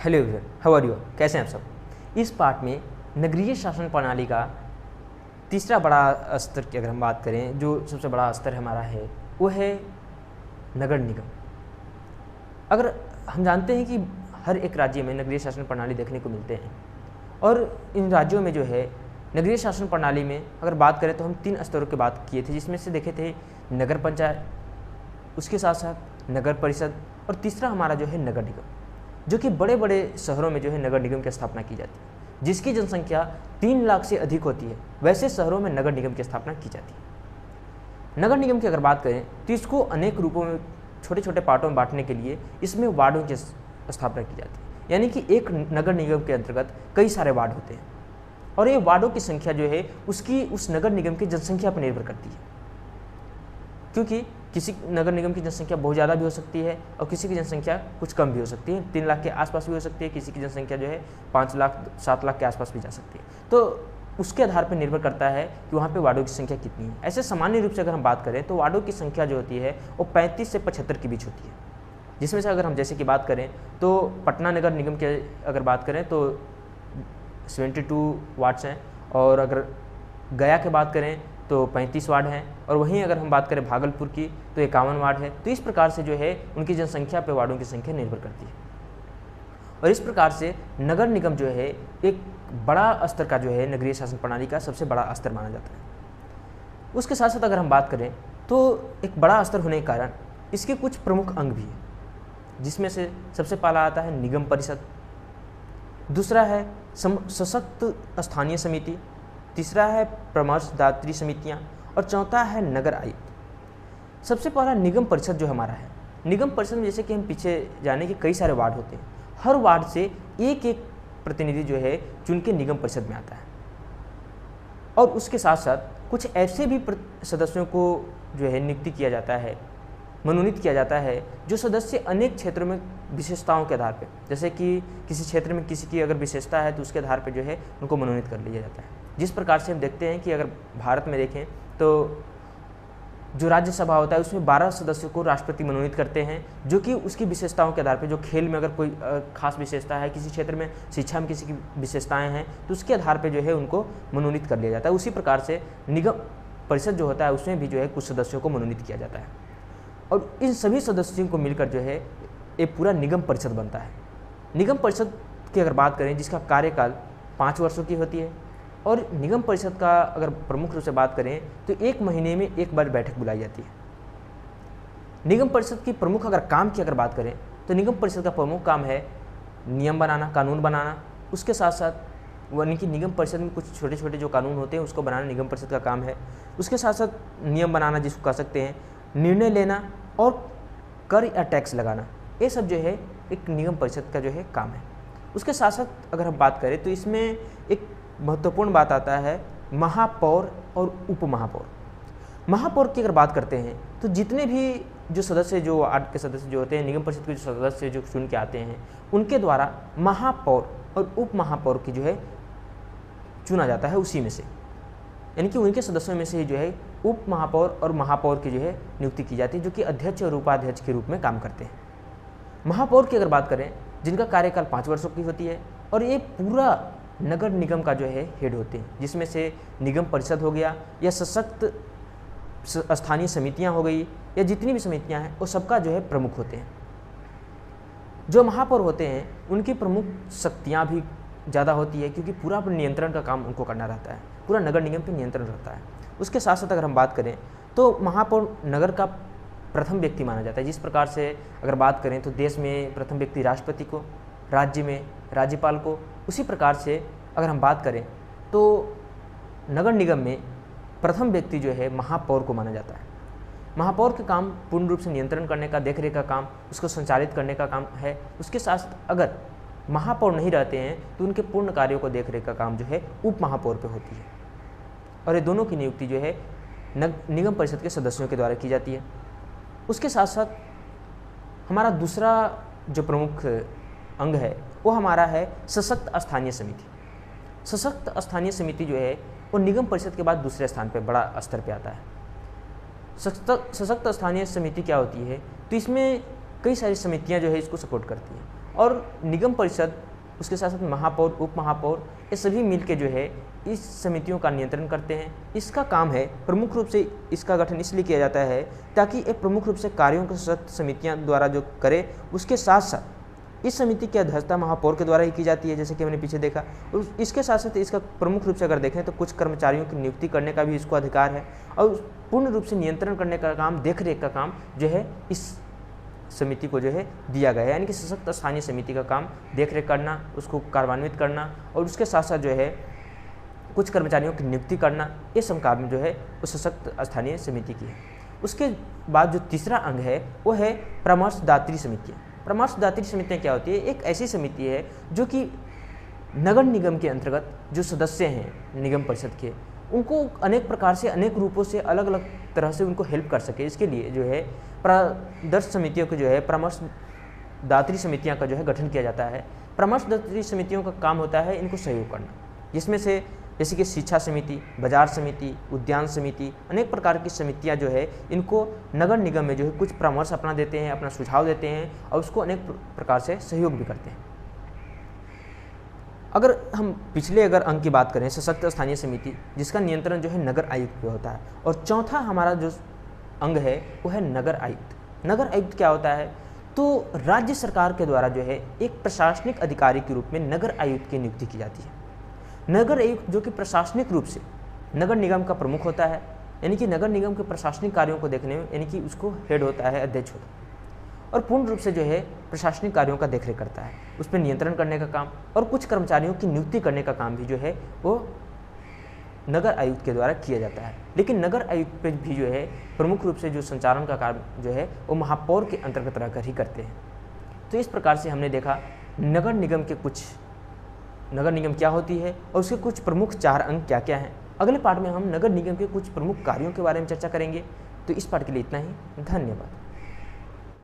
Hello everyone, how are you? कैसे हैं आप सब? इस पार्ट में नगरीय शासन प्रणाली का तीसरा बड़ा स्तर की अगर हम बात करें, जो सबसे बड़ा स्तर हमारा है वो है नगर निगम। अगर हम जानते हैं कि हर एक राज्य में नगरीय शासन प्रणाली देखने को मिलते हैं और इन राज्यों में जो है नगरीय शासन प्रणाली में अगर बात करें तो हम 3 स्तरों की बात किए थे, जिसमें से देखे थे नगर पंचायत, उसके साथ साथ नगर परिषद और तीसरा हमारा जो है नगर निगम, जो कि बड़े बड़े शहरों में जो है नगर निगम की स्थापना की जाती है, जिसकी जनसंख्या 3 लाख से अधिक होती है। वैसे शहरों में नगर निगम की स्थापना की जाती है। नगर निगम की अगर बात करें तो इसको अनेक रूपों में छोटे छोटे पार्टों में बांटने के लिए इसमें वार्डों की स्थापना की जाती है, यानी कि एक नगर निगम के अंतर्गत कई सारे वार्ड होते हैं और ये वार्डों की संख्या जो है उसकी उस नगर निगम की जनसंख्या पर निर्भर करती है, क्योंकि किसी नगर निगम की जनसंख्या बहुत ज़्यादा भी हो सकती है और किसी की जनसंख्या कुछ कम भी हो सकती है, 3 लाख के आसपास भी हो सकती है, किसी की जनसंख्या जो है 5 लाख 7 लाख के आसपास भी जा सकती है। तो उसके आधार पर निर्भर करता है कि वहाँ पे वार्डों की संख्या कितनी है। ऐसे सामान्य रूप से अगर हम बात करें तो वार्डों की संख्या जो होती है वो 35 से 75 के बीच होती है, जिसमें से अगर हम जैसे कि बात करें तो पटना नगर निगम के अगर बात करें तो 72 वार्ड्स हैं, और अगर गया की बात करें तो 35 वार्ड हैं, और वहीं अगर हम बात करें भागलपुर की तो 51 वार्ड है। तो इस प्रकार से जो है उनकी जनसंख्या पर वार्डों की संख्या निर्भर करती है, और इस प्रकार से नगर निगम जो है एक बड़ा स्तर का जो है नगरीय शासन प्रणाली का सबसे बड़ा स्तर माना जाता है। उसके साथ साथ अगर हम बात करें तो एक बड़ा स्तर होने के कारण इसके कुछ प्रमुख अंग भी हैं, जिसमें से सबसे पहला आता है निगम परिषद, दूसरा है सशक्त स्थानीय समिति, तीसरा है परामर्शदात्री समितियां, और चौथा है नगर आयुक्त। सबसे पहला निगम परिषद जो हमारा है, निगम परिषद में जैसे कि हम पीछे जाने के कई सारे वार्ड होते हैं, हर वार्ड से एक एक प्रतिनिधि जो है चुन के निगम परिषद में आता है, और उसके साथ साथ कुछ ऐसे भी सदस्यों को जो है नियुक्ति किया जाता है, मनोनीत किया जाता है, जो सदस्य अनेक क्षेत्रों में विशेषताओं के आधार पर, जैसे कि किसी क्षेत्र में किसी की अगर विशेषता है तो उसके आधार पर जो है उनको मनोनीत कर लिया जाता है। जिस प्रकार से हम देखते हैं कि अगर भारत में देखें तो जो राज्यसभा होता है उसमें 12 सदस्यों को राष्ट्रपति मनोनीत करते हैं, जो कि उसकी विशेषताओं के आधार पर, जो खेल में अगर कोई खास विशेषता है, किसी क्षेत्र में शिक्षा में किसी की विशेषताएं हैं तो उसके आधार पर जो है उनको मनोनीत कर लिया जाता है। उसी प्रकार से निगम परिषद जो होता है उसमें भी जो है कुछ सदस्यों को मनोनीत किया जाता है, और इन सभी सदस्यों को मिलकर जो है एक पूरा निगम परिषद बनता है। निगम परिषद की अगर बात करें जिसका कार्यकाल 5 वर्षों की होती है, और निगम परिषद का अगर प्रमुख रूप से बात करें तो 1 महीने में एक बार बैठक बुलाई जाती है। निगम परिषद की प्रमुख अगर काम की अगर बात करें तो निगम परिषद का प्रमुख काम है नियम बनाना, कानून बनाना। उसके साथ साथ यानी कि निगम परिषद में कुछ छोटे छोटे जो कानून होते हैं उसको बनाना निगम परिषद का काम है। उसके साथ साथ नियम बनाना जिसको कह सकते हैं, निर्णय लेना और कर या टैक्स लगाना, ये सब जो है एक निगम परिषद का जो है काम है। उसके साथ साथ अगर हम बात करें तो इसमें एक महत्वपूर्ण बात आता है महापौर और उप महापौर। महापौर की अगर बात करते हैं तो जितने भी जो सदस्य, जो वार्ड के सदस्य जो होते हैं, निगम परिषद के जो सदस्य जो चुन के आते हैं, उनके द्वारा महापौर और उप महापौर की जो है चुना जाता है उसी में से, यानी कि उनके सदस्यों में से ही जो है उप महापौर और महापौर की जो है नियुक्ति की जाती है, जो कि अध्यक्ष और उपाध्यक्ष के रूप में काम करते हैं। महापौर की अगर बात करें जिनका कार्यकाल 5 वर्षों की होती है, और ये पूरा नगर निगम का जो है हेड होते हैं, जिसमें से निगम परिषद हो गया या सशक्त स्थानीय समितियां हो गई या जितनी भी समितियां हैं वो सबका जो है प्रमुख होते हैं। जो महापौर होते हैं उनकी प्रमुख शक्तियां भी ज़्यादा होती है, क्योंकि पूरा नियंत्रण का काम उनको करना रहता है, पूरा नगर निगम पर नियंत्रण रहता है। उसके साथ साथ अगर हम बात करें तो महापौर नगर का प्रथम व्यक्ति माना जाता है। जिस प्रकार से अगर बात करें तो देश में प्रथम व्यक्ति राष्ट्रपति को, राज्य में राज्यपाल को, उसी प्रकार से अगर हम बात करें तो नगर निगम में प्रथम व्यक्ति जो है महापौर को माना जाता है। महापौर का काम पूर्ण रूप से नियंत्रण करने का, देखरेख का काम, उसको संचालित करने का काम है। उसके साथ अगर महापौर नहीं रहते हैं तो उनके पूर्ण कार्यों को देखरेख का काम जो है उप महापौर पे होती है, और ये दोनों की नियुक्ति जो है निगम परिषद के सदस्यों के द्वारा की जाती है। उसके साथ साथ हमारा दूसरा जो प्रमुख अंग है वो हमारा है सशक्त स्थानीय समिति। सशक्त स्थानीय समिति जो है वो निगम परिषद के बाद दूसरे स्थान पर, बड़ा स्तर पे आता है। सशक्त स्थानीय समिति क्या होती है, तो इसमें कई सारी समितियां जो है इसको सपोर्ट करती हैं, और निगम परिषद, उसके साथ साथ महापौर, उप महापौर, ये सभी मिलके जो है इस समितियों का नियंत्रण करते हैं। इसका काम है, प्रमुख रूप से इसका गठन इसलिए किया जाता है ताकि ये प्रमुख रूप से कार्यों को सशक्त समितियां द्वारा जो करे, उसके साथ साथ इस समिति की अध्यक्षता महापौर के द्वारा ही की जाती है, जैसे कि हमने पीछे देखा। इसके साथ साथ इसका प्रमुख रूप से अगर देखें तो कुछ कर्मचारियों की नियुक्ति करने का भी इसको अधिकार है, और पूर्ण रूप से नियंत्रण करने का काम, देखरेख का काम जो है इस समिति को जो है दिया गया है। यानी कि सशक्त स्थानीय समिति का काम देखरेख करना, उसको कार्यान्वित करना, और उसके साथ साथ जो है कुछ कर्मचारियों की नियुक्ति करना, ये सब काम जो है उस सशक्त स्थानीय समिति की है। उसके बाद जो तीसरा अंग है वो है परामर्शदात्री समितियाँ। परामर्शदात्री समितियाँ क्या होती है? एक ऐसी समिति है जो कि नगर निगम के अंतर्गत जो सदस्य हैं निगम परिषद के, उनको अनेक प्रकार से, अनेक रूपों से, अलग अलग तरह से उनको हेल्प कर सके। इसके लिए जो है परामर्श समितियों को जो है परामर्शदात्री समितियाँ का जो है गठन किया जाता है। परामर्शदात्री समितियों का काम होता है इनको सहयोग करना, जिसमें से जैसे कि शिक्षा समिति, बाजार समिति, उद्यान समिति, अनेक प्रकार की समितियां जो है इनको नगर निगम में जो है कुछ परामर्श अपना देते हैं, अपना सुझाव देते हैं, और उसको अनेक प्रकार से सहयोग भी करते हैं। अगर हम पिछले अंग की बात करें, सशक्त स्थानीय समिति, जिसका नियंत्रण जो है नगर आयुक्त पे होता है। और चौथा हमारा जो अंग है वो है नगर आयुक्त। नगर आयुक्त क्या होता है? तो राज्य सरकार के द्वारा जो है एक प्रशासनिक अधिकारी के रूप में नगर आयुक्त की नियुक्ति की जाती है। नगर आयुक्त जो कि प्रशासनिक रूप से नगर निगम का प्रमुख होता है, यानी कि नगर निगम के प्रशासनिक कार्यों को देखने में, यानी कि उसको हेड होता है, अध्यक्ष होता है, और पूर्ण रूप से जो है प्रशासनिक कार्यों का देखरेख करता है, उस पर नियंत्रण करने का काम, और कुछ कर्मचारियों की नियुक्ति करने का काम भी जो है वो नगर आयुक्त के द्वारा किया जाता है। लेकिन नगर आयुक्त पे भी जो है प्रमुख रूप से जो संचालन का काम जो है वो महापौर के अंतर्गत रहकर ही करते हैं। तो इस प्रकार से हमने देखा नगर निगम क्या होती है और उसके कुछ प्रमुख 4 अंग क्या क्या हैं। अगले पार्ट में हम नगर निगम के कुछ प्रमुख कार्यों के बारे में चर्चा करेंगे। तो इस पार्ट के लिए इतना ही। धन्यवाद।